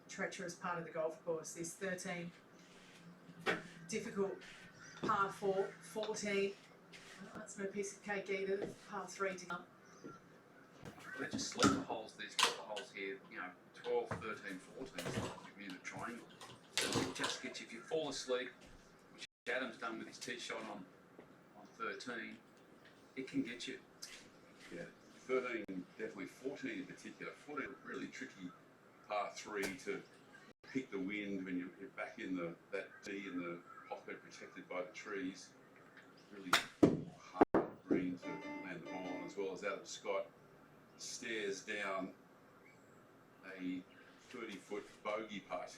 Treacherous part of the golf course. This 13 difficult par 4, 14. That's no piece of cake either. Par 3 to come. They're just sleeper holes, these couple of holes here, you know, 12, 13, 14, it's like the Bermuda Triangle. So it just gets you, if you fall asleep, which Adam's done with his tee shot on 13, it can get you. Yeah, 13, definitely 14 in particular. 14, really tricky par 3 to pick the wind when you're back in that tee in the pocket protected by the trees. Really hard green to land the ball on, as well as Adam Scott stares down a 30-foot bogey putt.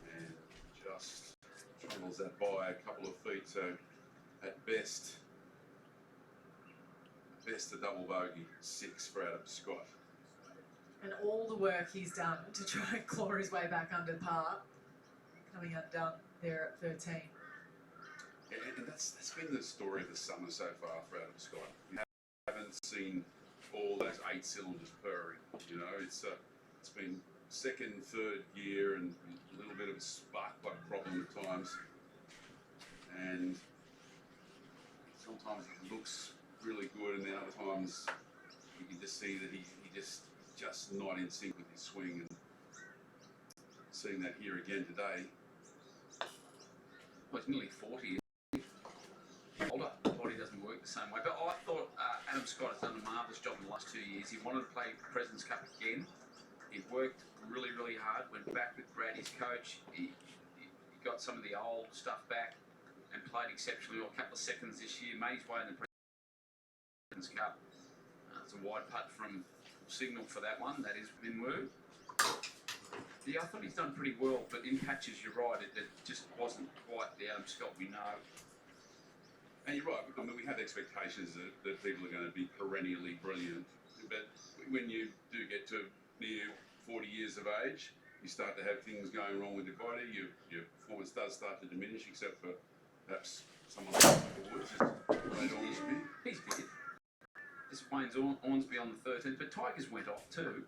And just trundles that by a couple of feet, so at best a double bogey, 6 for Adam Scott. And all the work he's done to try and claw his way back under par, coming undone there at 13. And that's been the story of the summer so far for Adam Scott. We haven't seen all those 8 cylinders purring. You know, it's been second, third gear, and a little bit of a spark plug problem at times. And sometimes it looks really good, and then other times you can just see that he just not in sync with his swing. And seeing that here again today. Well, he's nearly 40. Older, body doesn't work the same way. But I thought Adam Scott has done a marvellous job in the last 2 years. He wanted to play President's Cup again. He worked really, really hard. Went back with Brad, his coach. He got some of the old stuff back and played exceptionally well. A couple of seconds this year. Made his way in the President's Cup. It's a wide putt from Signal for that one. That is within word. Yeah, I thought he's done pretty well, but in patches, you're right, it just wasn't quite the Adam Scott we know. And you're right, I mean, we have expectations that people are going to be perennially brilliant, but when you do get to near 40 years of age, you start to have things going wrong with your body, your performance does start to diminish, except for perhaps someone like Michael Woods, Wayne Ormsby. He's good. This Wayne's Ormsby on the 13th, but Tigers went off too.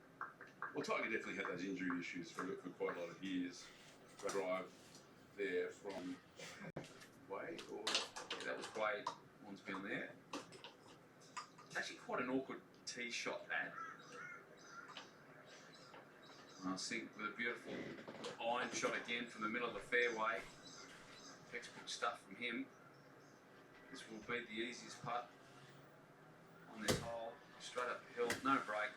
Well, Tiger definitely had those injury issues for quite a lot of years. Drive there from Wade, or Yeah, that was Wade Ormsby on there. It's actually quite an awkward tee shot, that. And I think with a beautiful iron shot again from the middle of the fairway. Textbook stuff from him. This will be the easiest putt on this hole. Straight up the hill, no break.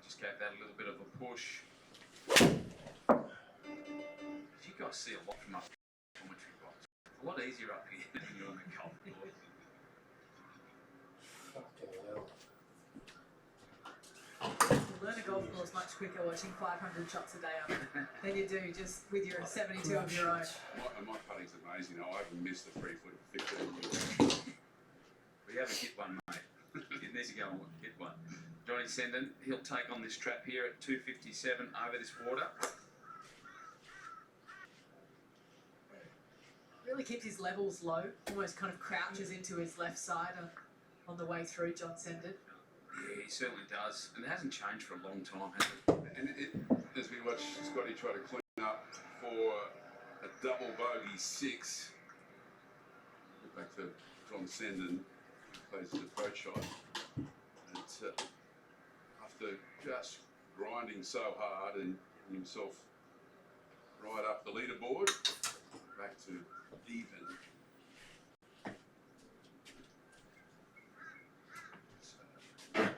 Just gave that a little bit of a push. You guys see a lot from up the commentary box. A lot easier up here than you're on the golf course. Fucking hell. You learn a golf course much quicker watching 500 shots a day on it than you do just with your 72 of your own. My putting's amazing. I haven't missed a 3 foot 15 years. We haven't hit one, mate. You need to go and hit one. Johnny Sendon, he'll take on this trap here at 257 over this water. Really keeps his levels low, almost kind of crouches into his left side on the way through, John Sendon. Yeah, he certainly does. And it hasn't changed for a long time, has it? And as we watch Scotty try to clean up for a double bogey 6, look back to John Sendon, who plays his approach shot. And after just grinding so hard and getting himself right up the leaderboard, back to even. So,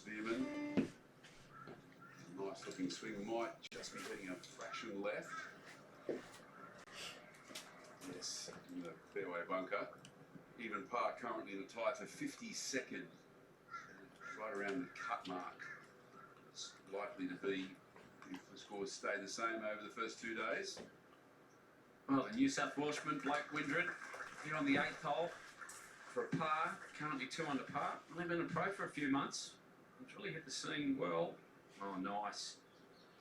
Veerman, nice looking swing, might just be hitting a fraction left. Yes, in the fairway bunker. even par currently in the tie for 52nd, right around the cut mark. It's likely to be, if the scores stay the same over the first 2 days. Well, the New South Welshman, Blake Windred, here on the 8th hole for a par, currently 2 under par. Only been a pro for a few months. He's really hit the scene well. Oh, nice.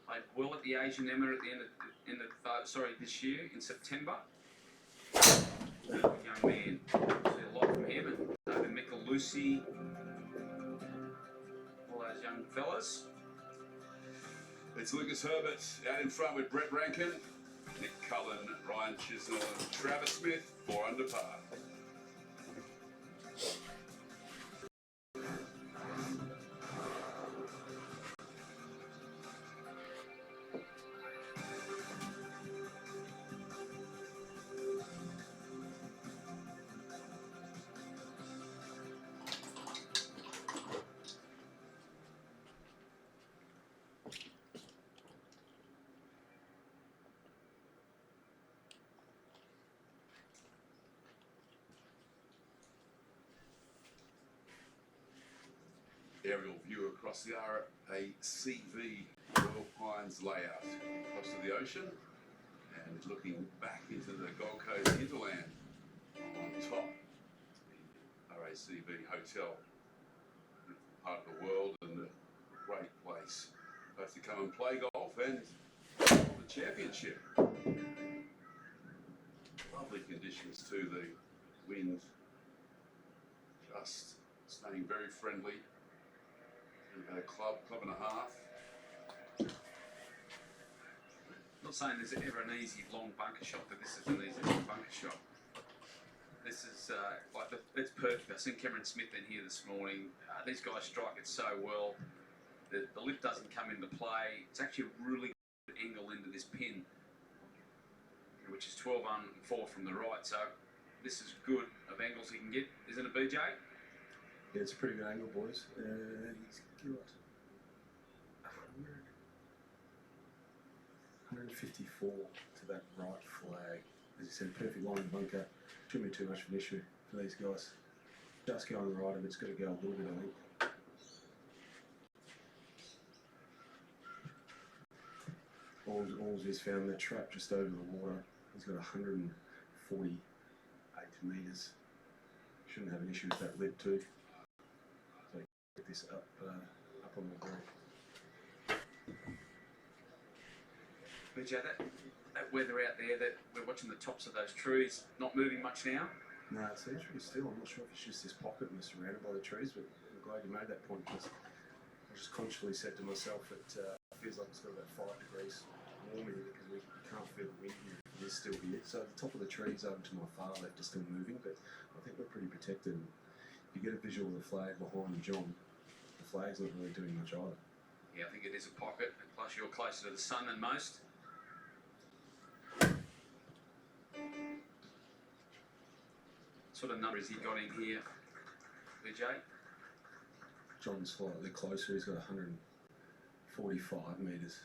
Played well at the Asian Emma at the end of this year in September. Young man. See a lot from him. And David Micheluzzi, all those young fellas. It's Lucas Herbert out in front with Brett Rankin, Nick Cullen, Ryan Chisnell, and Travis Smith, 4 under par. Aerial view across the RACV Royal Pines layout across to the ocean and looking back into the Gold Coast hinterland on top. The RACV Hotel, part of the world and a great place both to come and play golf and the championship. Lovely conditions too, the wind just staying very friendly. We've had a club and a half. Not saying there's ever an easy long bunker shot, but this is an easy long bunker shot. This is it's perfect. I've seen Cameron Smith in here this morning. These guys strike it so well. The lip doesn't come into play. It's actually a really good angle into this pin, which is 12 on 4 from the right. So this is good of angles he can get, isn't it, BJ? Yeah, it's a pretty good angle, boys. He's got 154 to that right flag. As you said, perfect line of bunker. Shouldn't be too much of an issue for these guys. Just going right, and it's got to go a little bit, I think. Alls has found that trap just over the water. He's got 148 metres. Shouldn't have an issue with that lip too. So get this up on the green. BJ, that weather out there, that we're watching the tops of those trees, not moving much now. No, it seems pretty still. I'm not sure if it's just this pocket and we're surrounded by the trees, but I'm glad you made that point because I just consciously said to myself that it feels like it's got about 5 degrees warmer here because we can't feel the wind here. It is still here. So the top of the trees over to my far left are still moving, but I think we're pretty protected. If you get a visual of the flag behind John, the flag's not really doing much either. Yeah, I think it is a pocket, and plus you're closer to the sun than most. What sort of number has he got in here, BJ? John's slightly closer. He's got 145 metres.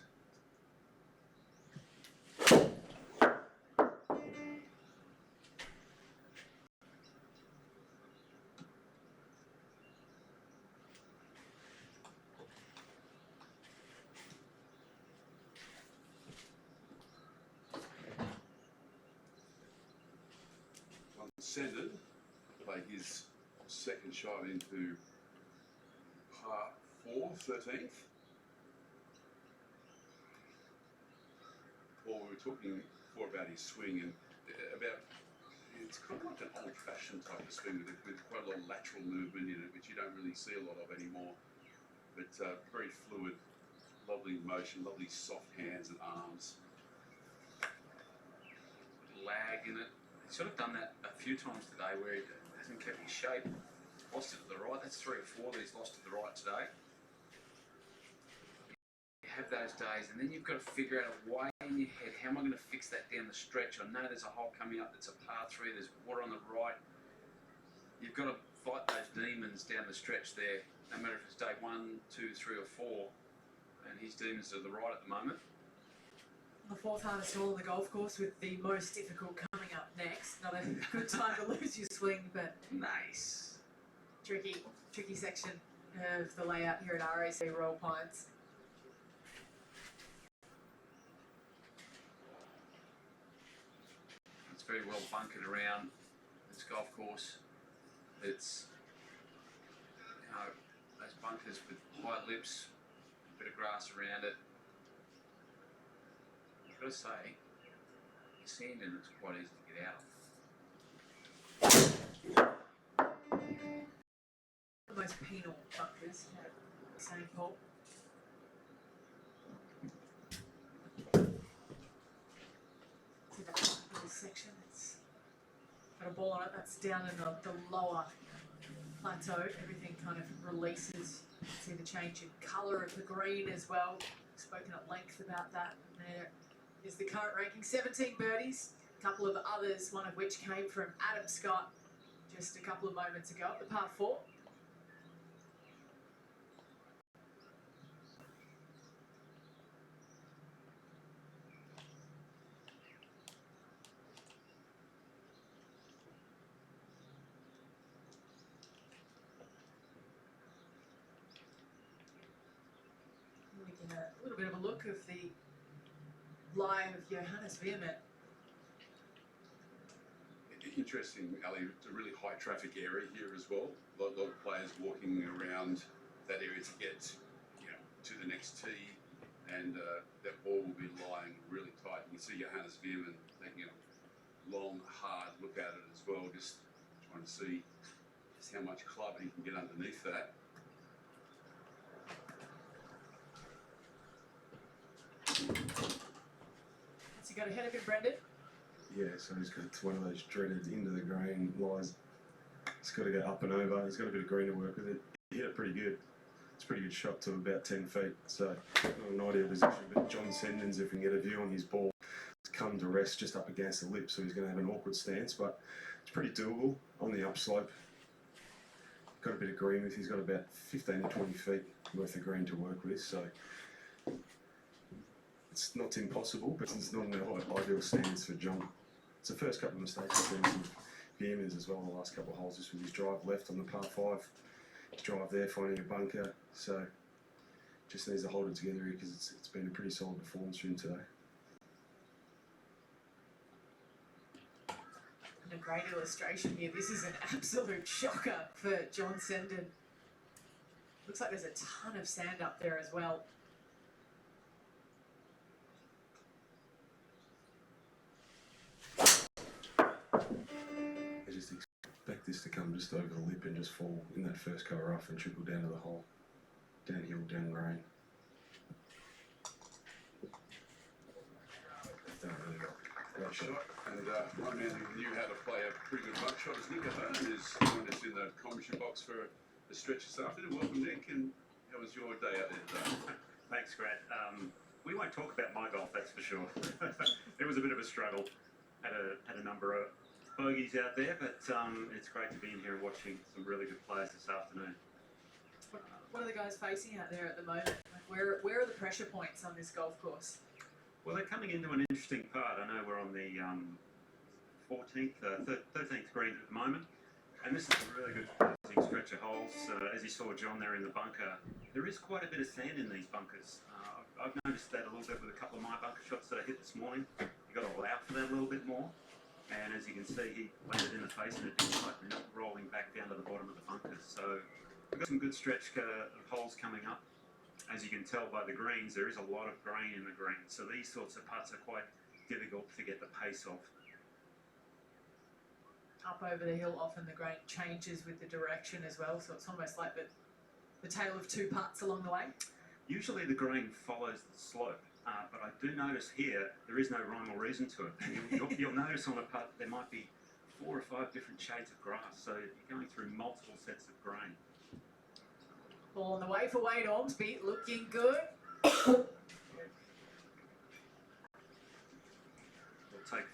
Descended, play his second shot into par 4, 13th. Well, we were talking before about his swing and about it's kind of like an old-fashioned type of swing with quite a lot of lateral movement in it, which you don't really see a lot of anymore. But very fluid, lovely motion, lovely soft hands and arms. Lag in it. He's sort of done that a few times today where he hasn't kept his shape. Lost it to the right. That's 3 or 4 that he's lost to the right today. You have those days, and then you've got to figure out a way in your head. How am I going to fix that down the stretch? I know there's a hole coming up that's a par 3. There's water on the right. You've got to fight those demons down the stretch there, no matter if it's day 1, 2, 3, or 4. And his demons are to the right at the moment. The fourth hardest hole on the golf course with the most difficult coming up next. Not a good time to lose your swing, but Nice. tricky section of the layout here at RAC Royal Pines. It's very well bunkered around this golf course. It's, you know, those bunkers with high lips, a bit of grass around it. I've got to say, the sand in it's quite easy to get out of. The most penal bunkers at St. Paul. See that little section that's got a ball on it, that's down in the lower plateau. Everything kind of releases. You can see the change in colour of the green as well. Spoken at length about that. And there is the current ranking. 17 birdies, a couple of others, one of which came from Adam Scott just a couple of moments ago at the par 4. We get a little bit of a look of the lie of Johannes Veerman. Interesting, Ali. It's a really high traffic area here as well. A lot of players walking around that area to get, you know, to the next tee, and that ball will be lying really tight. You can see Johannes Veerman taking a long, hard look at it as well, just trying to see just how much club he can get underneath that. What's he got ahead of him, Brendan? Yeah, so he's got one of those dreaded into the green lies. He's got to go up and over. He's got a bit of green to work with it. He hit it pretty good. It's a pretty good shot to about 10 feet. So not an ideal position, but John Sendens, if we can get a view on his ball, has come to rest just up against the lip, so he's going to have an awkward stance, but it's pretty doable on the upslope. Got a bit of green with. He's got about 15 to 20 feet worth of green to work with, so it's not impossible, but it's not an ideal stance for John. It's the first couple of mistakes he's been Veerman's as well in the last couple of holes, just with his drive left on the par 5. His drive there, finding a bunker, so just needs to hold it together here because it's been a pretty solid performance for him today. And a great illustration here. This is an absolute shocker for John Senden. Looks like there's a ton of sand up there as well. I just expect this to come just over the lip and just fall in that first cover off and trickle down to the hole. Downhill, down green. Done really well. Great shot. Shot, and one man who knew how to play a pretty good buck shot is Nick Ahern, who's joined us in the commentary box for the stretch this afternoon. Welcome, Nick, and how was your day out there today? Thanks, Grant. We won't talk about my golf, that's for sure. It was a bit of a struggle. Had a number of bogeys out there, but it's great to be in here and watching some really good players this afternoon. What are the guys facing out there at the moment? Like where are the pressure points on this golf course? Well, they're coming into an interesting part. I know we're on the 13th green at the moment, and this is a really good closing stretch of holes. As you saw John there in the bunker, there is quite a bit of sand in these bunkers. I've noticed that a little bit with a couple of my bunker shots that I hit this morning. You've got to allow for that a little bit more. And as you can see, he landed in the face and it didn't like rolling back down to the bottom of the bunkers. So we've got some good stretch of holes coming up. As you can tell by the greens, there is a lot of grain in the green. So these sorts of putts are quite difficult to get the pace of. Up over the hill, often the grain changes with the direction as well. So it's almost like the tale of two putts along the way. Usually the grain follows the slope, but I do notice here there is no rhyme or reason to it. You'll notice on a putt there might be 4 or 5 different shades of grass, so you're going through multiple sets of grain. Ball on the way for Wade Ormsby, looking good. We'll take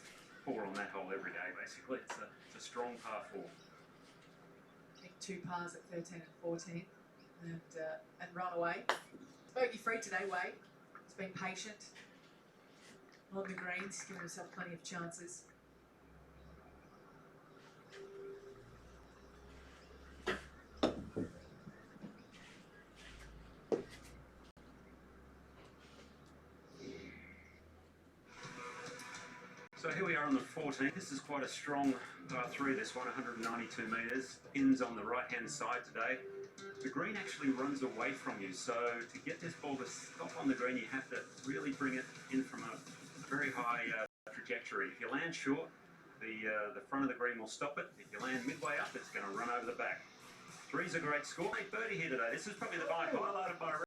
4 on that hole every day, basically. It's a strong par 4. I think 2 pars at 13 and 14, and run away. Bogey free today, Wade. He's been patient. on the greens, giving himself plenty of chances. So here we are on the 14th. This is quite a strong par 3, this one, 192 metres. Pins on the right-hand side today. The green actually runs away from you, so to get this ball to stop on the green, you have to really bring it in from a very high trajectory. If you land short, the front of the green will stop it. If you land midway up, it's going to run over the back. 3's a great score. Mate, birdie here today. This is probably the by highlight of my